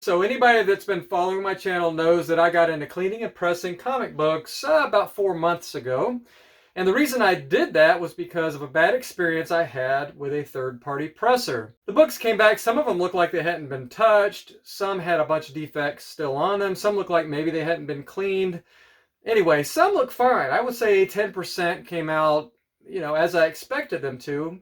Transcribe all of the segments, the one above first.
So anybody that's been following my channel knows that I got into cleaning and pressing comic books about 4 months ago. And the reason I did that was because of a bad experience I had with a third-party presser. The books came back, some of them looked like they hadn't been touched, some had a bunch of defects still on them, some looked like maybe they hadn't been cleaned. Anyway, some look fine. I would say 10% came out, as I expected them to,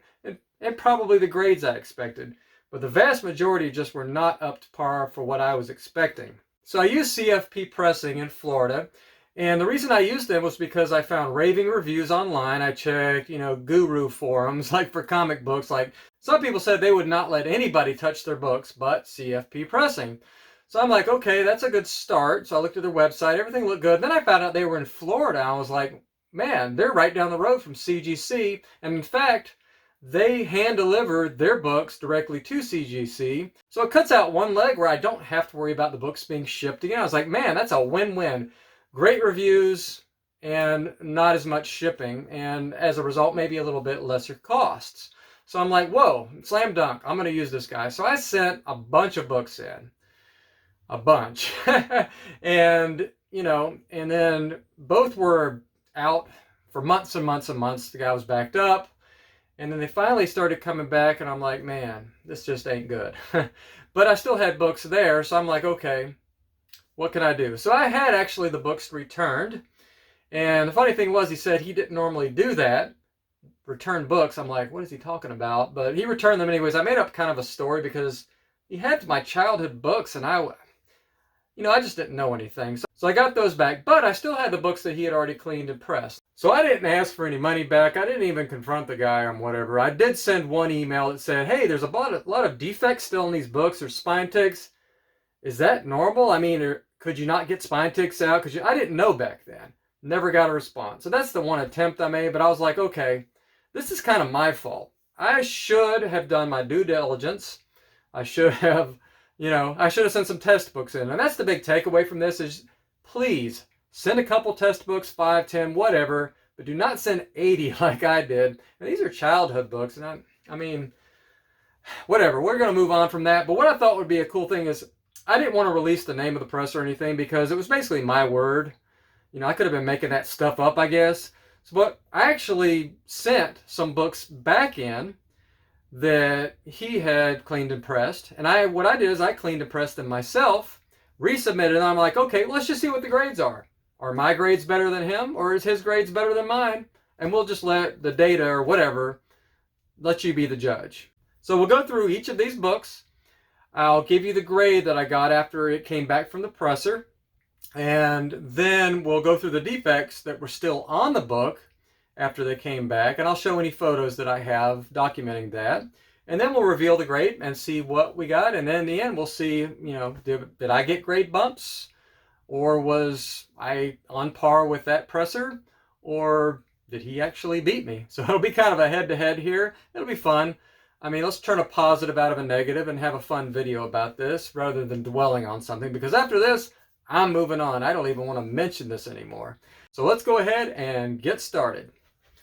and probably the grades I expected. But the vast majority just were not up to par for what I was expecting. So I used CFP pressing in Florida, and the reason I used them was because I found raving reviews online. I checked, guru forums, like for comic books. Like some people said they would not let anybody touch their books but CFP pressing. So I'm like, okay, that's a good start. So I looked at their website, everything looked good. Then I found out they were in Florida. I was like, man, they're right down the road from CGC. And in fact, they hand deliver their books directly to CGC. So it cuts out one leg where I don't have to worry about the books being shipped again. I was like, man, that's a win-win. Great reviews and not as much shipping. And as a result, maybe a little bit lesser costs. So I'm like, whoa, slam dunk. I'm going to use this guy. So I sent a bunch of books in. A bunch. And, and then both were out for months and months and months. The guy was backed up. And then they finally started coming back, and I'm like, man, this just ain't good. But I still had books there, so I'm like, okay, what can I do? So I had actually the books returned. And the funny thing was, he said he didn't normally do that, return books. I'm like, what is he talking about? But he returned them anyways. I made up kind of a story because he had my childhood books, and I just didn't know anything. So I got those back, but I still had the books that he had already cleaned and pressed. So I didn't ask for any money back. I didn't even confront the guy or whatever. I did send one email that said, hey, there's a lot of defects still in these books. There's spine ticks. Is that normal? I mean, could you not get spine ticks out? I didn't know back then. Never got a response. So that's the one attempt I made, but I was like, okay, this is kind of my fault. I should have done my due diligence. I should have sent some test books in. And that's the big takeaway from this is, please, send a couple test books, 5, 10, whatever, but do not send 80 like I did. And these are childhood books, and I mean, whatever. We're going to move on from that. But what I thought would be a cool thing is, I didn't want to release the name of the press or anything because it was basically my word. I could have been making that stuff up, I guess. But I actually sent some books back in that he had cleaned and pressed. And what I did is I cleaned and pressed them myself, resubmitted, and I'm like, okay, let's just see what the grades are. Are my grades better than him, or is his grades better than mine? And we'll just let the data or whatever, let you be the judge. So we'll go through each of these books. I'll give you the grade that I got after it came back from the presser. And then we'll go through the defects that were still on the book after they came back, and I'll show any photos that I have documenting that. And then we'll reveal the grade and see what we got, and then in the end we'll see, did I get grade bumps, or was I on par with that presser, or did he actually beat me? So it'll be kind of a head-to-head here. It'll be fun. I mean, let's turn a positive out of a negative and have a fun video about this rather than dwelling on something, because after this, I'm moving on. I don't even want to mention this anymore. So let's go ahead and get started.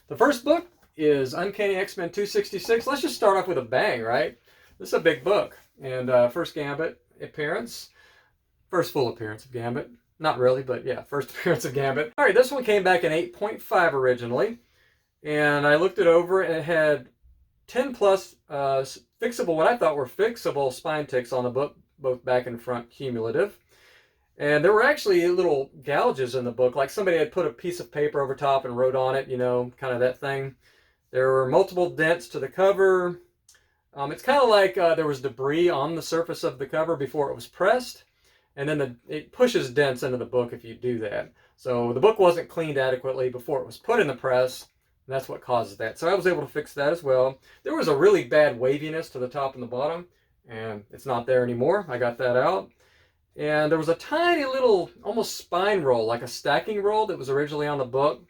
The first book is Uncanny X-Men 266. Let's just start off with a bang, right? This is a big book. And first Gambit appearance. First full appearance of Gambit. Not really, but yeah, first appearance of Gambit. All right, this one came back in 8.5 originally. And I looked it over, and it had 10 plus fixable, what I thought were fixable spine ticks on the book, both back and front cumulative. And there were actually little gouges in the book, like somebody had put a piece of paper over top and wrote on it, kind of that thing. There were multiple dents to the cover. It's kind of like there was debris on the surface of the cover before it was pressed. And then it pushes dents into the book if you do that. So the book wasn't cleaned adequately before it was put in the press. And that's what causes that. So I was able to fix that as well. There was a really bad waviness to the top and the bottom, and it's not there anymore. I got that out. And there was a tiny little, almost spine roll, like a stacking roll that was originally on the book.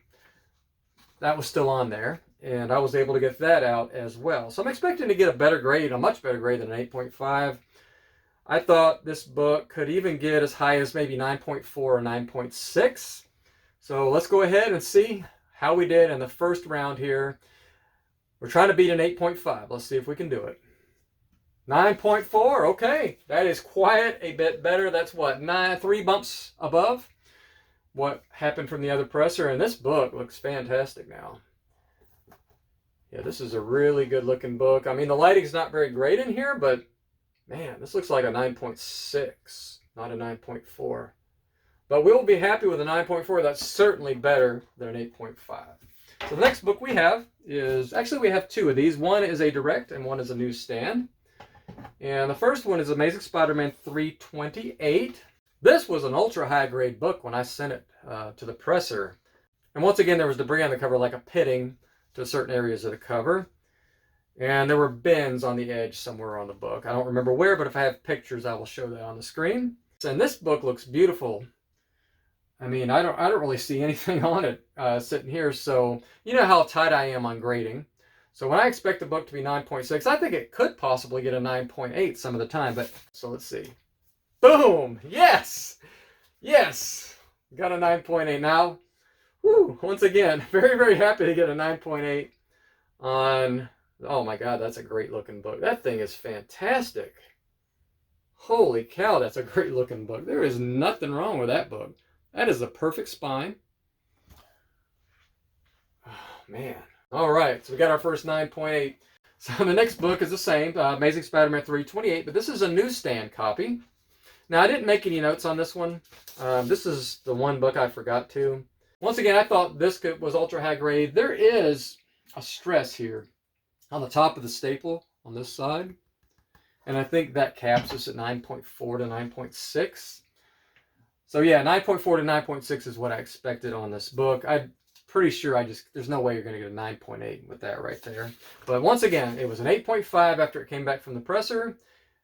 That was still on there, and I was able to get that out as well. So I'm expecting to get a better grade, a much better grade than an 8.5. I thought this book could even get as high as maybe 9.4 or 9.6. So let's go ahead and see how we did in the first round here. We're trying to beat an 8.5. Let's see if we can do it. 9.4, okay. That is quite a bit better. That's what, 3 bumps above what happened from the other presser. And this book looks fantastic now. Yeah, this is a really good looking book. I mean, the lighting's not very great in here, but man, this looks like a 9.6, not a 9.4. But we'll be happy with a 9.4. That's certainly better than an 8.5. So the next book we have is, actually we have 2 of these. One is a direct and one is a newsstand. And the first one is Amazing Spider-Man 328. This was an ultra high grade book when I sent it to the presser. And once again, there was debris on the cover, like a pitting to certain areas of the cover. And there were bends on the edge somewhere on the book. I don't remember where, but if I have pictures, I will show that on the screen. And this book looks beautiful. I mean, I don't really see anything on it sitting here. So you know how tight I am on grading. So when I expect the book to be 9.6, I think it could possibly get a 9.8 some of the time. But so let's see. Boom! Yes! Yes! Got a 9.8 now. Woo! Once again, very, very happy to get a 9.8 on... Oh my God, that's a great looking book. That thing is fantastic. Holy cow, that's a great looking book. There is nothing wrong with that book. That is a perfect spine. Oh, man. All right, so we got our first 9.8. So the next book is the same, Amazing Spider-Man 328, but this is a newsstand copy. Now, I didn't make any notes on this one. This is the one book I forgot to. Once again, I thought this was ultra high grade. There is a stress here on the top of the staple on this side. And I think that caps us at 9.4 to 9.6. So yeah, 9.4 to 9.6 is what I expected on this book. I'm pretty sure there's no way you're going to get a 9.8 with that right there. But once again, it was an 8.5 after it came back from the presser.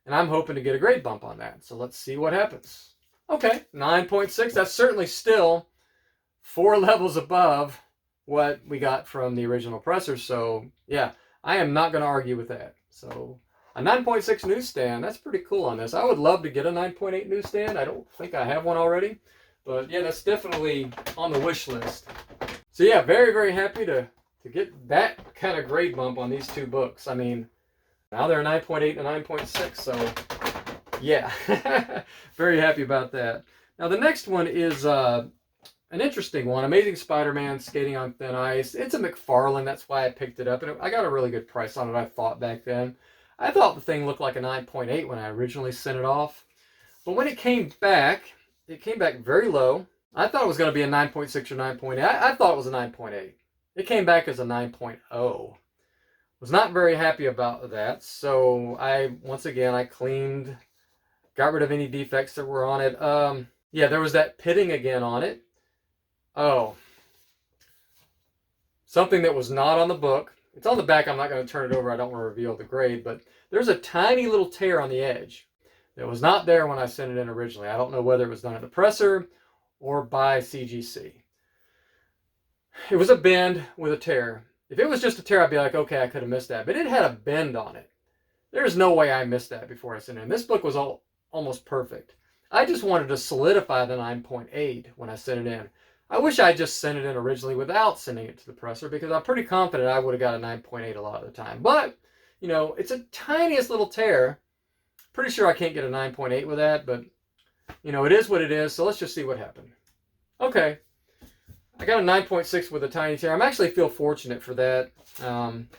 And I'm hoping to get a grade bump on that. So let's see what happens. Okay, 9.6. That's certainly still 4 levels above what we got from the original presser. So yeah, I am not going to argue with that. So a 9.6 newsstand, that's pretty cool on this. I would love to get a 9.8 newsstand. I don't think I have one already. But yeah, that's definitely on the wish list. So yeah, very, very happy to get that kind of grade bump on these 2 books. I mean, now they're a 9.8 and a 9.6, so yeah, very happy about that. Now the next one is an interesting one, Amazing Spider-Man Skating on Thin Ice. It's a McFarlane, that's why I picked it up, and I got a really good price on it, I thought back then. I thought the thing looked like a 9.8 when I originally sent it off, but when it came back very low. I thought it was going to be a 9.6 or 9.8. I thought it was a 9.8. It came back as a 9.0. Was not very happy about that, so once again I cleaned, got rid of any defects that were on it. Yeah, there was that pitting again on it. Oh, something that was not on the book. It's on the back. I'm not going to turn it over. I don't want to reveal the grade, but there's a tiny little tear on the edge that was not there when I sent it in originally. I don't know whether it was done at the presser or by CGC. It was a bend with a tear. If it was just a tear, I'd be like, okay, I could have missed that. But it had a bend on it. There's no way I missed that before I sent it in. This book was almost perfect. I just wanted to solidify the 9.8 when I sent it in. I wish I just sent it in originally without sending it to the presser, because I'm pretty confident I would have got a 9.8 a lot of the time. But, you know, it's a tiniest little tear. Pretty sure I can't get a 9.8 with that, but, you know, it is what it is. So let's just see what happened. Okay. I got a 9.6 with a tiny tear. I'm actually feel fortunate for that.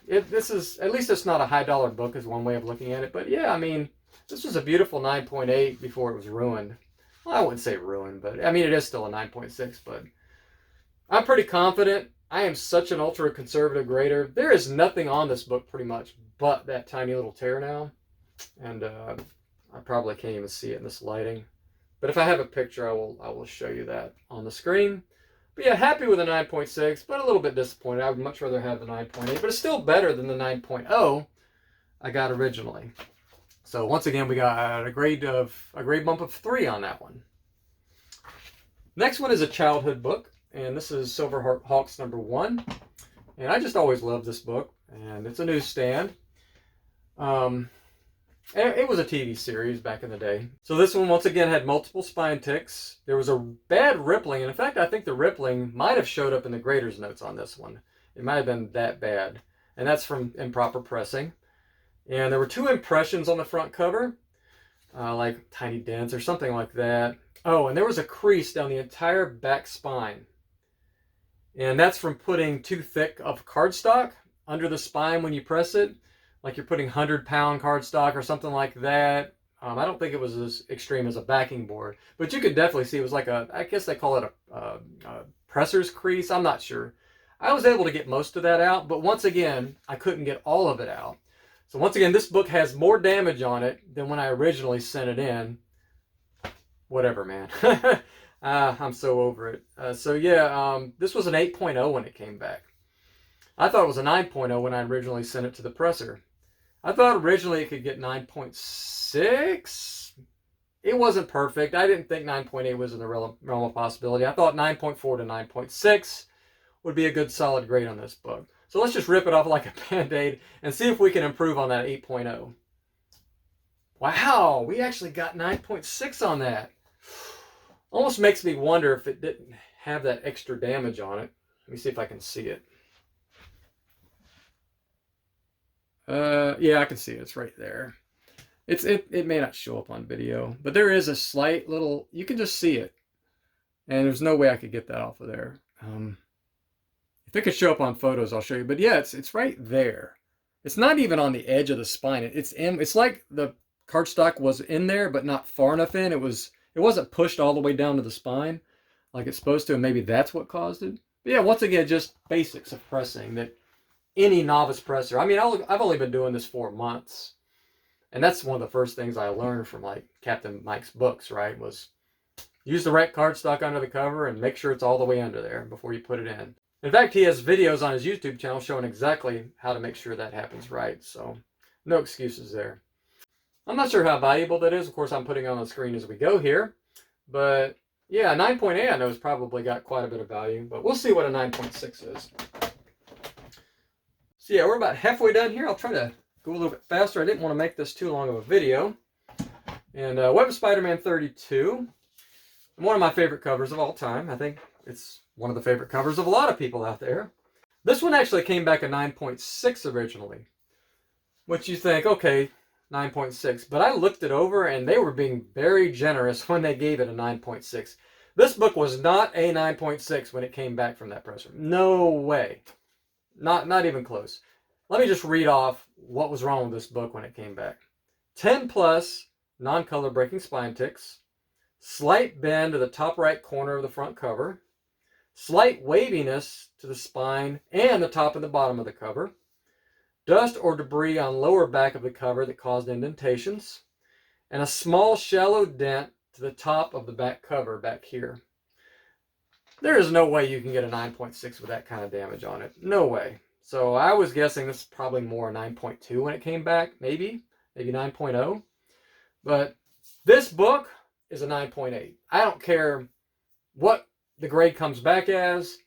This is, at least it's not a high dollar book is one way of looking at it. But yeah, I mean, this was a beautiful 9.8 before it was ruined. Well, I wouldn't say ruined, but I mean, it is still a 9.6, but I'm pretty confident. I am such an ultra conservative grader. There is nothing on this book pretty much but that tiny little tear now. And I probably can't even see it in this lighting. But if I have a picture, I will show you that on the screen. But yeah, happy with a 9.6, but a little bit disappointed. I would much rather have the 9.8, but it's still better than the 9.0 I got originally. So once again, we got a grade bump of 3 on that one. Next one is a childhood book, and this is Silver Hawks #1. And I just always loved this book, and it's a newsstand. It was a TV series back in the day. So this one, once again, had multiple spine ticks. There was a bad rippling. And in fact, I think the rippling might have showed up in the grader's notes on this one. It might have been that bad. And that's from improper pressing. And there were 2 impressions on the front cover, like tiny dents or something like that. Oh, and there was a crease down the entire back spine. And that's from putting too thick of cardstock under the spine when you press it, like you're putting 100-pound cardstock or something like that. I don't think it was as extreme as a backing board, but you could definitely see it was like I guess they call it a presser's crease. I'm not sure. I was able to get most of that out, but once again, I couldn't get all of it out. So once again, this book has more damage on it than when I originally sent it in. Whatever, man. I'm so over it. So yeah, this was an 8.0 when it came back. I thought it was a 9.0 when I originally sent it to the presser. I thought originally it could get 9.6. It wasn't perfect. I didn't think 9.8 was in the realm of possibility. I thought 9.4 to 9.6 would be a good solid grade on this book. So let's just rip it off like a Band-Aid and see if we can improve on that 8.0. Wow, we actually got 9.6 on that. Almost makes me wonder if it didn't have that extra damage on it. Let me see if I can see it. Yeah, I can see it. It's right there. It may not show up on video, but there is a slight little, you can just see it. And there's no way I could get that off of there. If it could show up on photos, I'll show you. But yeah, it's right there. It's not even on the edge of the spine. It's like the cardstock was in there, but not far enough in. It wasn't pushed all the way down to the spine like it's supposed to, and maybe that's what caused it. But yeah, once again, just basics of pressing that any novice presser. I mean, I've only been doing this 4 months, and that's one of the first things I learned from like Captain Mike's books, right? Was use the right cardstock under the cover and make sure it's all the way under there before you put it in. In fact, he has videos on his YouTube channel showing exactly how to make sure that happens right. So no excuses there. I'm not sure how valuable that is. Of course, I'm putting it on the screen as we go here. But yeah, 9.8 I know has probably got quite a bit of value. But we'll see what a 9.6 is. So yeah, we're about halfway done here. I'll try to go a little bit faster. I didn't want to make this too long of a video. And Web of Spider-Man 32. One of my favorite covers of all time. I think it's one of the favorite covers of a lot of people out there. This one actually came back a 9.6 originally. Which you think, okay, 9.6. But I looked it over and they were being very generous when they gave it a 9.6. This book was not a 9.6 when it came back from that presser. No way. Not even close. Let me just read off what was wrong with this book when it came back. 10 plus non-color breaking spine ticks. Slight bend to the top right corner of the front cover. Slight waviness to the spine and the top and the bottom of the cover. Dust or debris on lower back of the cover that caused indentations. And a small shallow dent to the top of the back cover back here. There is no way you can get a 9.6 with that kind of damage on it. No way. So I was guessing this is probably more a 9.2 when it came back. Maybe 9.0. But this book is a 9.8. I don't care what the grade comes back as.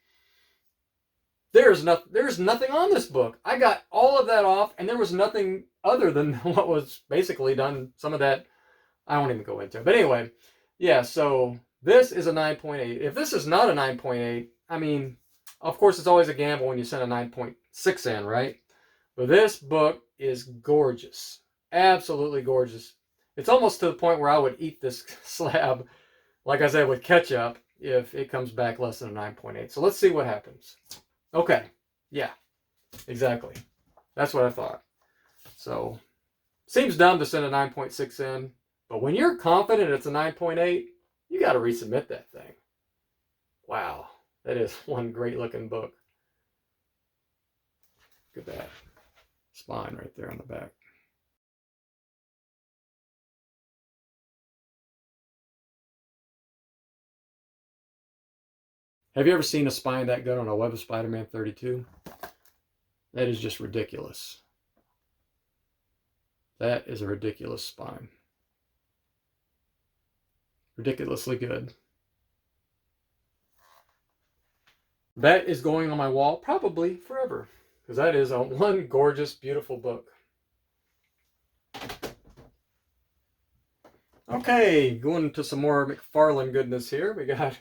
There's nothing on this book. I got all of that off, and there was nothing other than what was basically done. Some of that I won't even go into. But anyway, yeah, so this is a 9.8. If this is not a 9.8, I mean, of course, it's always a gamble when you send a 9.6 in, right? But this book is gorgeous. Absolutely gorgeous. It's almost to the point where I would eat this slab, like I said, with ketchup if it comes back less than a 9.8. So let's see what happens. Okay. Yeah, exactly. That's what I thought. So, seems dumb to send a 9.6 in, but when you're confident it's a 9.8, you got to resubmit that thing. Wow. That is one great looking book. Look at that spine right there on the back. Have you ever seen a spine that good on a Web of Spider-Man 32? That is just ridiculous. That is a ridiculous spine. Ridiculously good. That is going on my wall probably forever, because that is one gorgeous, beautiful book. Okay, going to some more McFarlane goodness here. We got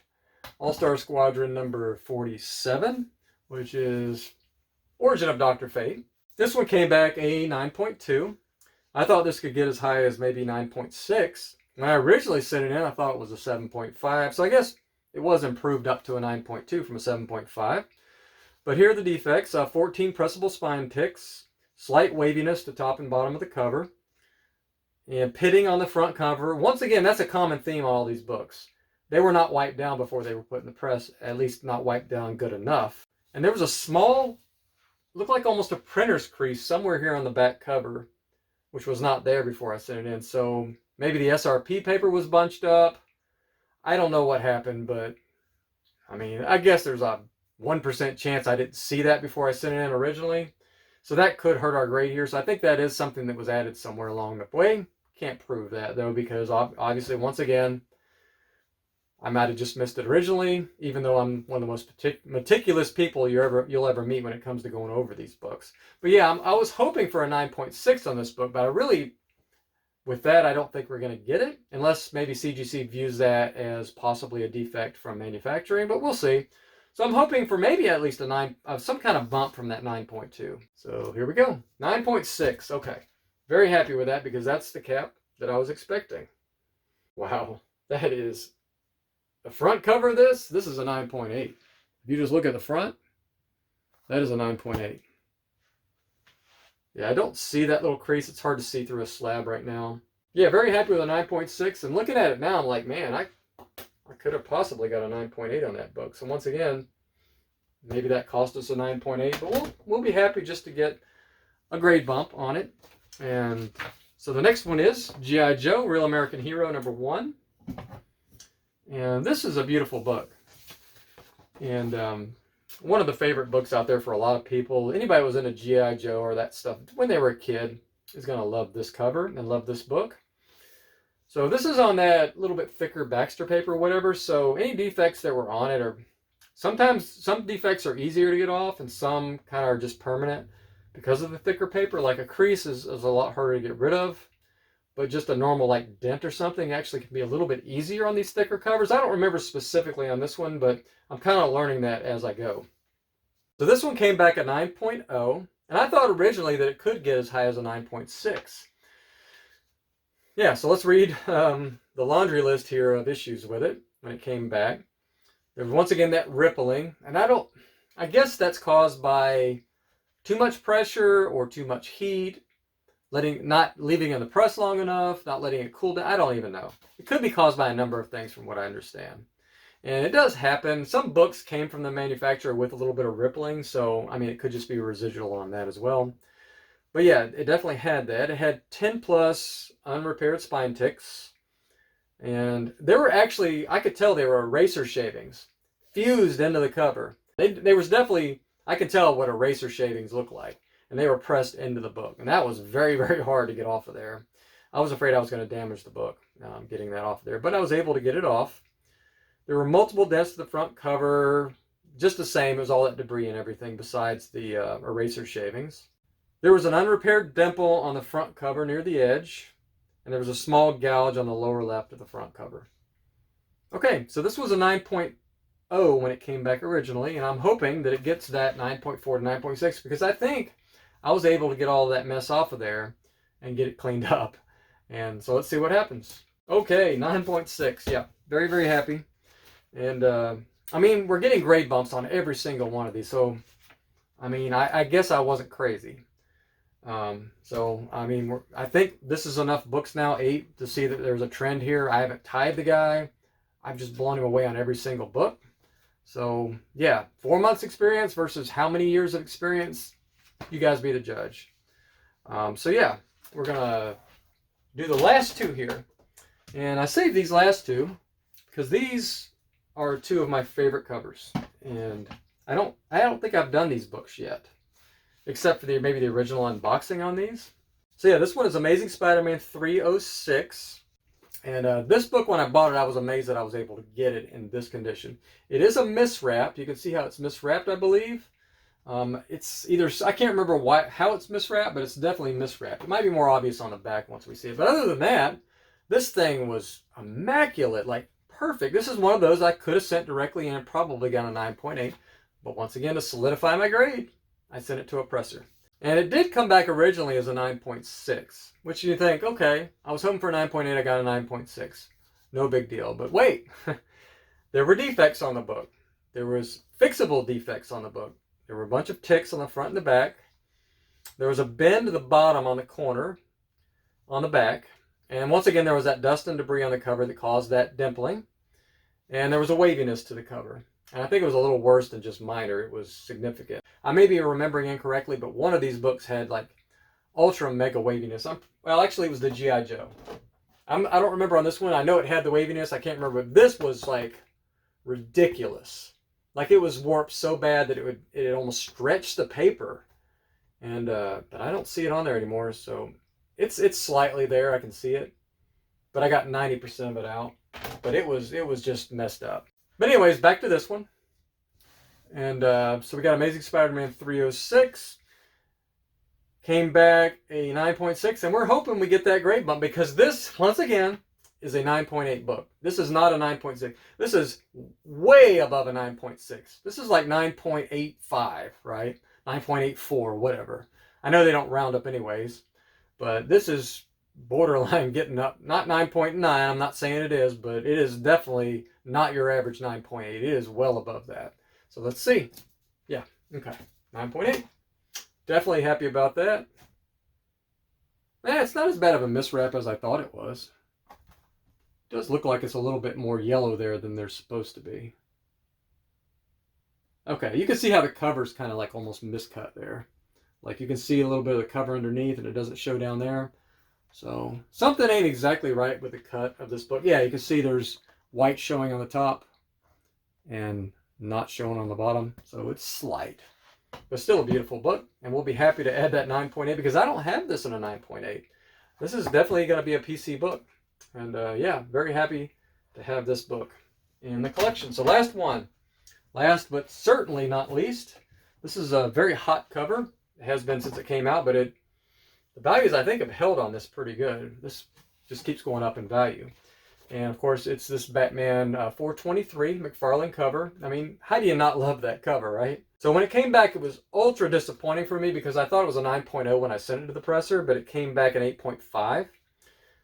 All-Star Squadron number 47, which is Origin of Dr. Fate. This one came back a 9.2. I thought this could get as high as maybe 9.6. When I originally sent it in, I thought it was a 7.5. So I guess it was improved up to a 9.2 from a 7.5. But here are the defects. 14 pressable spine ticks, slight waviness to top and bottom of the cover, and pitting on the front cover. Once again, that's a common theme on all these books. They were not wiped down before they were put in the press, at least not wiped down good enough. And there was a small, looked like almost a printer's crease somewhere here on the back cover, which was not there before I sent it in. So maybe the SRP paper was bunched up. I don't know what happened, but I mean, I guess there's a 1% chance I didn't see that before I sent it in originally. So that could hurt our grade here. So I think that is something that was added somewhere along the way. Can't prove that though, because obviously, once again, I might have just missed it originally, even though I'm one of the most meticulous people you'll ever meet when it comes to going over these books. But yeah, I was hoping for a 9.6 on this book, but with that, I don't think we're going to get it, unless maybe CGC views that as possibly a defect from manufacturing, but we'll see. So I'm hoping for maybe at least some kind of bump from that 9.2. So here we go, 9.6. Okay, very happy with that because that's the cap that I was expecting. Wow, that is the front cover of this. This is a 9.8. If you just look at the front, that is a 9.8. Yeah, I don't see that little crease. It's hard to see through a slab right now. Yeah, very happy with a 9.6. And looking at it now, I'm like, man, I could have possibly got a 9.8 on that book. So once again, maybe that cost us a 9.8, but we'll be happy just to get a grade bump on it. And so the next one is G.I. Joe, Real American Hero #1. And this is a beautiful book. And one of the favorite books out there for a lot of people. Anybody who was into G.I. Joe or that stuff when they were a kid is going to love this cover and love this book. So this is on that little bit thicker Baxter paper or whatever. So any defects that were on it are, sometimes some defects are easier to get off and some kind of are just permanent because of the thicker paper. Like a crease is a lot harder to get rid of. But just a normal like dent or something actually can be a little bit easier on these thicker covers. I don't remember specifically on this one, but I'm kind of learning that as I go. So this one came back at 9.0, and I thought originally that it could get as high as a 9.6. Yeah, so let's read the laundry list here of issues with it when it came back. There's once again that rippling, and I guess that's caused by too much pressure or too much heat. Not leaving in the press long enough, not letting it cool down. I don't even know. It could be caused by a number of things from what I understand. And it does happen. Some books came from the manufacturer with a little bit of rippling, so I mean it could just be a residual on that as well. But yeah, it definitely had that. It had 10 plus unrepaired spine ticks. And there were actually, I could tell they were eraser shavings fused into the cover. They was definitely, I could tell what eraser shavings look like. And they were pressed into the book. And that was very, very hard to get off of there. I was afraid I was going to damage the book getting that off there. But I was able to get it off. There were multiple dents to the front cover. Just the same as all that debris and everything besides the eraser shavings. There was an unrepaired dimple on the front cover near the edge. And there was a small gouge on the lower left of the front cover. Okay, so this was a 9.0 when it came back originally. And I'm hoping that it gets that 9.4 to 9.6 because I think I was able to get all of that mess off of there and get it cleaned up. And so let's see what happens. Okay, 9.6. Yeah, very, very happy. And I mean, we're getting grade bumps on every single one of these. So, I mean, I guess I wasn't crazy. So, I mean, I think this is enough books now, 8, to see that there's a trend here. I haven't tied the guy. I've just blown him away on every single book. So, yeah, 4 months experience versus how many years of experience? You guys be the judge. So yeah, we're gonna do the last 2 here, and I saved these last 2 because these are 2 of my favorite covers, and I don't think I've done these books yet, except for maybe the original unboxing on these. So yeah, this one is Amazing Spider-Man 306, and this book when I bought it, I was amazed that I was able to get it in this condition. It is a miswrap. You can see how it's miswrapped, I believe. It's either, I can't remember how it's miswrapped, but it's definitely miswrapped. It might be more obvious on the back once we see it. But other than that, this thing was immaculate, like perfect. This is one of those I could have sent directly in and probably got a 9.8. But once again, to solidify my grade, I sent it to a presser. And it did come back originally as a 9.6, which you think, okay, I was hoping for a 9.8, I got a 9.6. No big deal. But wait, there were defects on the book. There was fixable defects on the book. There were a bunch of ticks on the front and the back. There was a bend to the bottom on the corner on the back. And once again, there was that dust and debris on the cover that caused that dimpling. And there was a waviness to the cover. And I think it was a little worse than just minor. It was significant. I may be remembering incorrectly, but one of these books had like ultra mega waviness. Well, actually, it was the G.I. Joe. I don't remember on this one. I know it had the waviness. I can't remember. But this was like ridiculous. Like it was warped so bad that it almost stretched the paper. And but I don't see it on there anymore. So it's slightly there. I can see it. But I got 90% of it out. But it was just messed up. But anyways, back to this one. And so we got Amazing Spider-Man 306. Came back a 9.6. And we're hoping we get that grade bump because this, once again, is a 9.8 book. This is not a 9.6. This is way above a 9.6. This is like 9.85, right? 9.84, whatever. I know they don't round up anyways. But this is borderline getting up. Not 9.9. I'm not saying it is, but it is definitely not your average 9.8. It is well above that. So let's see. Yeah, okay. 9.8. Definitely happy about that. It's not as bad of a miswrap as I thought it was. It does look like it's a little bit more yellow there than they're supposed to be. Okay, you can see how the cover's kind of like almost miscut there. Like you can see a little bit of the cover underneath and it doesn't show down there. So something ain't exactly right with the cut of this book. Yeah, you can see there's white showing on the top and not showing on the bottom. So it's slight, but still a beautiful book. And we'll be happy to add that 9.8 because I don't have this in a 9.8. This is definitely going to be a PC book. And yeah, very happy to have this book in the collection. So last one, last but certainly not least, this is a very hot cover. It has been since it came out, but the values I think have held on this pretty good. This just keeps going up in value. And of course, it's this Batman 423 McFarlane cover. I mean, how do you not love that cover, right? So when it came back, it was ultra disappointing for me because I thought it was a 9.0 when I sent it to the presser, but it came back an 8.5.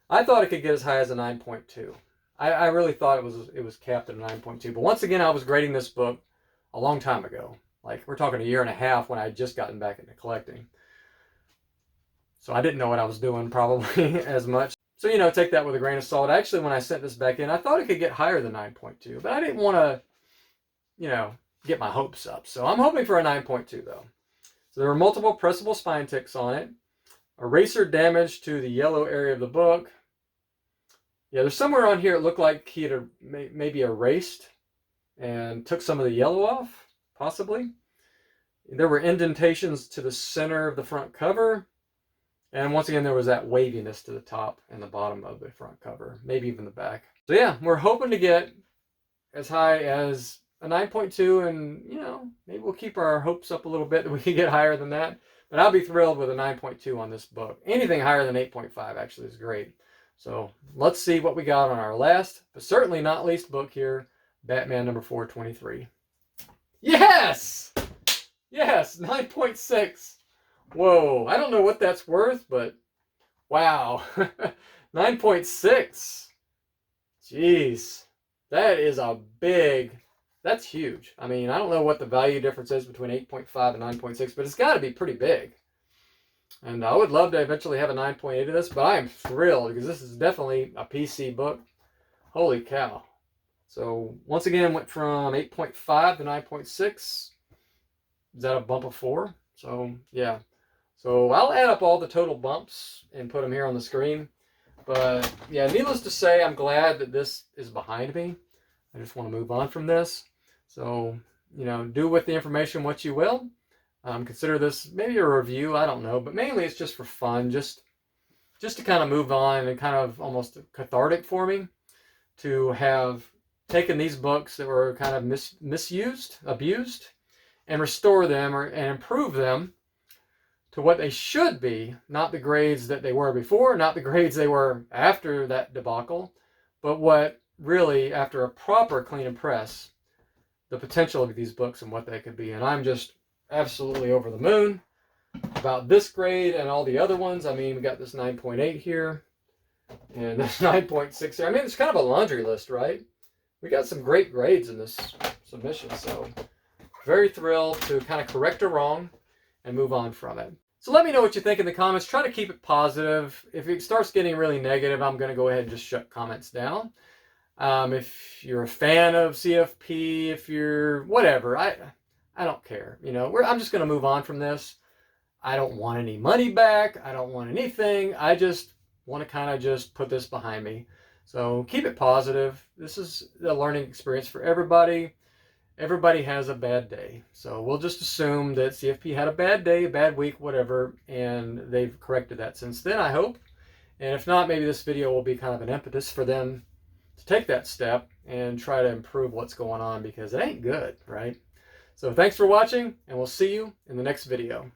I thought it could get as high as a 9.2. I really thought it was capped at a 9.2. But once again, I was grading this book a long time ago. Like, we're talking a year and a half when I had just gotten back into collecting. So I didn't know what I was doing probably as much. So, you know, take that with a grain of salt. Actually, when I sent this back in, I thought it could get higher than 9.2. But I didn't want to, you know, get my hopes up. So I'm hoping for a 9.2, though. So there were multiple pressable spine ticks on it. Eraser damage to the yellow area of the book. Yeah, there's somewhere on here it looked like he had maybe erased and took some of the yellow off, possibly. There were indentations to the center of the front cover. And once again, there was that waviness to the top and the bottom of the front cover, maybe even the back. So yeah, we're hoping to get as high as a 9.2, and you know, maybe we'll keep our hopes up a little bit that we can get higher than that. But I'll be thrilled with a 9.2 on this book. Anything higher than 8.5 actually is great. So let's see what we got on our last, but certainly not least book here, Batman number 423. Yes! Yes, 9.6. Whoa, I don't know what that's worth, but wow. 9.6. Jeez. That is a big, that's huge. I mean, I don't know what the value difference is between 8.5 and 9.6, but it's got to be pretty big. And I would love to eventually have a 9.8 of this, but I am thrilled because this is definitely a PC book. Holy cow. So once again, went from 8.5 to 9.6. Is that a bump of 4? So yeah. So I'll add up all the total bumps and put them here on the screen. But yeah, needless to say, I'm glad that this is behind me. I just want to move on from this. So, you know, do with the information what you will. Consider this maybe a review, I don't know. But mainly it's just for fun, just to kind of move on and kind of almost cathartic for me to have taken these books that were kind of misused, abused, and restore them and improve them to what they should be, not the grades that they were before, not the grades they were after that debacle, but what really, after a proper clean and press, the potential of these books and what they could be. And I'm just absolutely over the moon. about this grade and all the other ones. I mean, we got this 9.8 here and this 9.6 here. I mean, it's kind of a laundry list, right? We got some great grades in this submission, so very thrilled to kind of correct a wrong and move on from it. So let me know what you think in the comments. Try to keep it positive. If it starts getting really negative, I'm going to go ahead and just shut comments down. If you're a fan of CFP, if you're whatever, I don't care. You know, I'm just going to move on from this. I don't want any money back. I don't want anything. I just want to kind of just put this behind me. So keep it positive. This is a learning experience for everybody. Everybody has a bad day. So we'll just assume that CFP had a bad day, a bad week, whatever, and they've corrected that since then, I hope. And if not, maybe this video will be kind of an impetus for them to take that step and try to improve what's going on, because it ain't good, right? So thanks for watching, and we'll see you in the next video.